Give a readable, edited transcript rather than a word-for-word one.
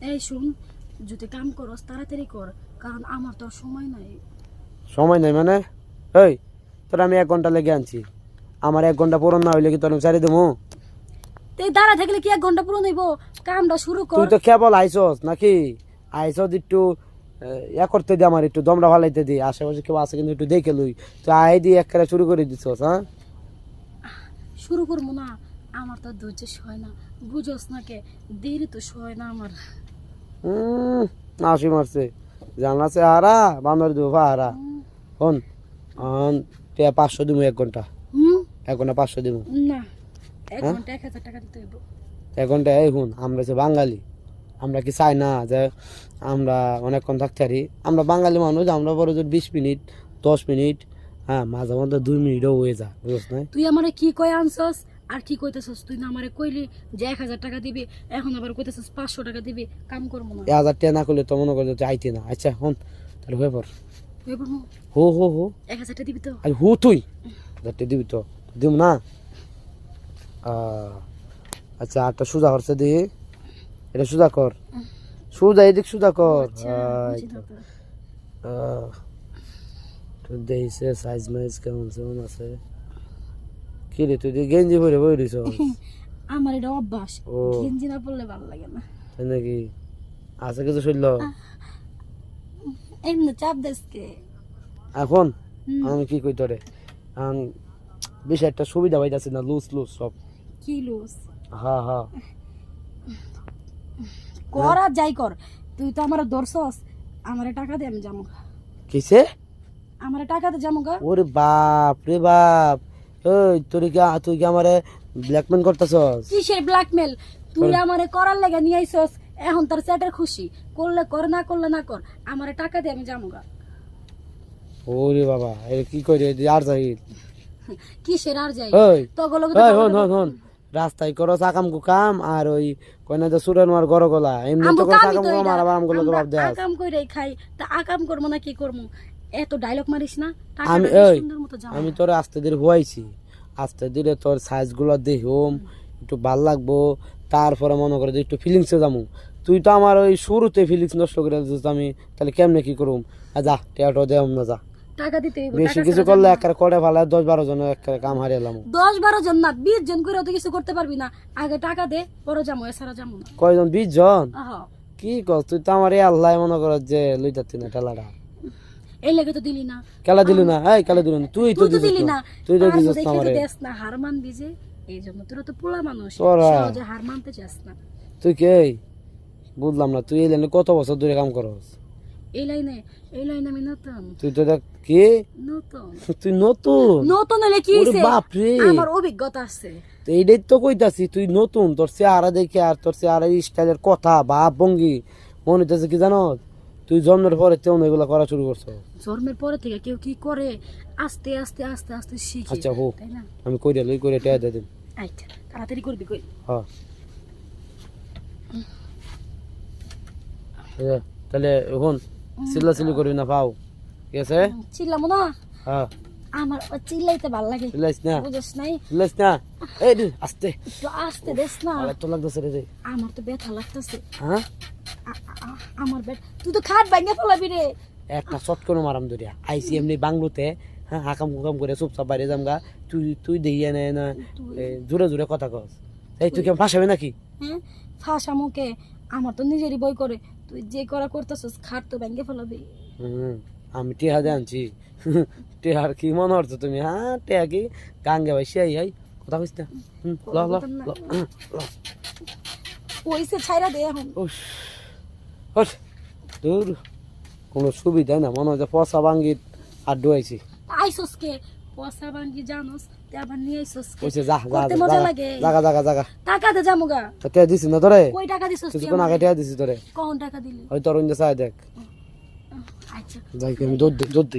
এই শুন, যদি কাম করস তাড়াতাড়ি কর, কারণ আমার তো আর সময় নাই। সময় নাই মানে? এই তোর আমি 1 ঘন্টা লেগে আনছি, আমার 1 ঘন্টা পূরণ না হইলে কি তোর আমি ছাড়ি দেবো? তুই দাঁড়া থাকলে কি 1 ঘন্টা পুরো নিব? কামটা শুরু কর। তুই তো কেবল আইসস নাকি? আইসস একটু করতে দি, আমার একটু দমটা ভালাইতে দি, আশেপাশে কেউ আছে কিন্তু একটু দেখে লই। তুই আই দিয়ে একটা শুরু করে দিছস। হ্যাঁ শুরু করবো না, আমার তো ধৈর্য সয় না, বুঝোস না কে, দেরি তো সয় না আমার। হাসি মারছে, জানলা সে হারা বান্দর দিব হারা। হন 500 দিব 1 ঘন্টা, 1 ঘন্টা 500 দিব না, 1 ঘন্টা 1000 টাকা দিতে হইব। 1 ঘন্টা। এই হুন, আমরা যে বাঙালি, আমরা কি চাই না যে আমরা অনেকক্ষণ থাকতে পারি? আমরা বাঙালি মানুষ, আমরা বড় জোর 20 মিনিট 10 মিনিট, হ্যাঁ মাঝে মধ্যে 2 মিনিটও হয়ে যায়, বুঝছ না? তুই আমারে কি কই আনছস আর কি কইতেছস? তুই না আমারে কইলি যে 1000 টাকা দিবি, এখন আবার কইতেছস 500 টাকা দিবি। কাম করবো না। 1000 টাকা না করলে তো মনে করছে যে আইতে না। আচ্ছা হন তাহলে হয়ে পর। হইব না? হো হো হো 1000 টাকা দিবি তো? আরে হো তুই 1000 টাকা দিবি তো? দিব না। আচ্ছা আটটা সোজা করছে দিয়ে, এটা সোজা কর, সোজা এদিক সোজা কর। আচ্ছা, বুঝি না তো। তুই দেখছে সাইজ মাইজ কেমন কেমন আছে? কি রে তুই গেঞ্জি পরে বই রইছ আমার এটা অভ্যাস, ও। গেঞ্জি না পরলে ভালো লাগে না। তাই নাকি? আছে কিছু শুনল এমনি চাপ দেশকে। এখন? আমি কি কই তোরে, এখন বেশ একটা সুবিধা পাইতাছি না, লুজ লুজ সব। কি লুজ? হ্যাঁ হ্যাঁ কর আর যাই কর, তুই তো আমার ধরছস। আমারে টাকা দে, আমি যাবো। কিসে? আমারে টাকা দে, যাবো গা। ওরে বাপ রে বাপ, ওই তুই কি আমারে ব্ল্যাকমেল করতেছস? কিসের ব্ল্যাকমেল? তুই আমারে করার লাগা নিয়ে আইছস, এখন তোর চ্যাটের খুশি, করলে কর, না করলে না কর। আমারে টাকা দে, আমি যাবো গা। ওরে বাবা, এ কি কইরে আর যাই? কিসের আর যাই? ওই তোগুলো ওই হন হন হন, রাস্তায় করো আকাম কুকাম, আর ওই কইনা যে সুরেন মার গরো গলা এমনি তো করো আকাম কুকাম, আর আবার আমগুলো জবাব দেয়া। আকাম কইরাই খাই, তা আকাম করবো না কি করবো? এত ডায়লগ মারিস না। আমি টাকাটা ওই সুন্দর মতো যাবো। আমি তোর আস্তে ধীরে হুয়াইছি, আস্তে ধীরে তোর সাইজ গুলো দেখুম, একটু ভাল লাগবো, তারপরে মনে করে যে একটু ফিলিংসে যাবো। তুই তো আমার ওই শুরুতে ফিলিংস নষ্ট করে দিস, আমি তাহলে কেমনে কি করুম? যা টেয়াটো দেম না, যা। টাকা দিতে হইব। বেশি কিছু করলে একটা করে ফেলা 10-12 জন একটা কাম হারিয়ে এলাম। 10-12 জন না, 20 জন করে তো কিছু করতে পারবি না। আগে টাকা দে, পরে যাবো, এছাড়া যাবো না। কয়জন? 20 জন? আহা, কি কর তুই? তো আমার আল্লাহ মনে কর যে লইতাতি না ঠেলাটা। এই লেগে তো দিলি না। খেলা দিলি না? এই খেলা দিলি না? তুই তো তুই তো দিছিস দিলি না, না। তুই তো আর দিছিস দেখে না তো আমারে। দেস না, হার মানবি যে, এই জন্য তোরা তো পোলা মানুষ, তোরা। সহজে হার মানতে চাস না। তুই কে? বুঝলাম না, তুই এই লাইনে কত বছর ধরে কাম করস? এই লাইনে আমি নতুন। তুই তো দেখ কি নতুন তুই নতুন? নতুন হলে কি ওরে হইছে? বাপ রে, আমার অভিজ্ঞতা আছে। তো এইটাই তো কইতাছি, তুই নতুন, তোর চেহারা দেখে আর তোর চেহারা স্টাইলের কথা ভাব ভঙ্গি মনে হইতেছে কি জানো, তুই জন্মের পরে তেমন এগুলো করা শুরু করছো। জন্মের পরে থেকে কেউ কি করে, আস্তে আস্তে আস্তে আস্তে শিখে, আচ্ছা হোক, তাই না? আমি কইরা লই করে টেয়া দিয়ে দিন। আচ্ছা, তাড়াতাড়ি করবি কই। হ্যাঁ তাহলে এখন চিল্লাচিল্লি করবি না, পাও? ঠিক আছে? চিল্লামো না, হ্যাঁ আমার চিল্লাইতে ভাল লাগে, চিল্লাইস না, বুঝছ নাই? চিল্লাইস না। এই রে আস্তে, একটু আস্তে দেস না। আমার তো লাগতেছে রে। আমার তো ব্যথা লাগতেছে। হ্যাঁ আমার তুই তো খাট ভাঙে ফেলাবি রে। একটা শট করে মারাম ধরিয়া আইসি এমনি বাংলোতে, হ্যাঁ হাকাম কুকাম করে চুপচাপ বাইরে যামগা। তুই দেখিয়া নেয় না, জোরে জোরে কথা কস। এই তুই কেমন ফাঁসাবে নাকি? হ্যাঁ, ফাঁসা মুখে, আমার তো নিজেরই বই করে। তুই যে করা করতেছিস, খাট তো ভেঙে ফেলাবি। আমি টেহা দিয়ে আনছি। টেহার কি মনে হচ্ছে তুমি? হ্যাঁ টেহা কি গাঙ্গে ভাই সে আই কথা কইস না। ল ল ল ওইসে ছাইরা দে এখন। দূর কোনো সুবিধা না, মনে হয় যে পচা ভাঙ্গির আড্ডু আইছি। আইসোস কে পয়সা ভাঙ্গি জানোস, তে আবার নিয়ে আইসোস কে? কইছে যা যা করতে মজা লাগে। জাগা জাগা জাগা। টাকা দে জামুগা। তো টেহা দিছি না তোরে? কই টাকা দিছস তুই? কিছুক্ষণ আগে টেহা দিছি তোরে। কোন টাকা দিলি? ওই তোর চাই দেখ। আচ্ছা, যাই আমি দৌড় দিই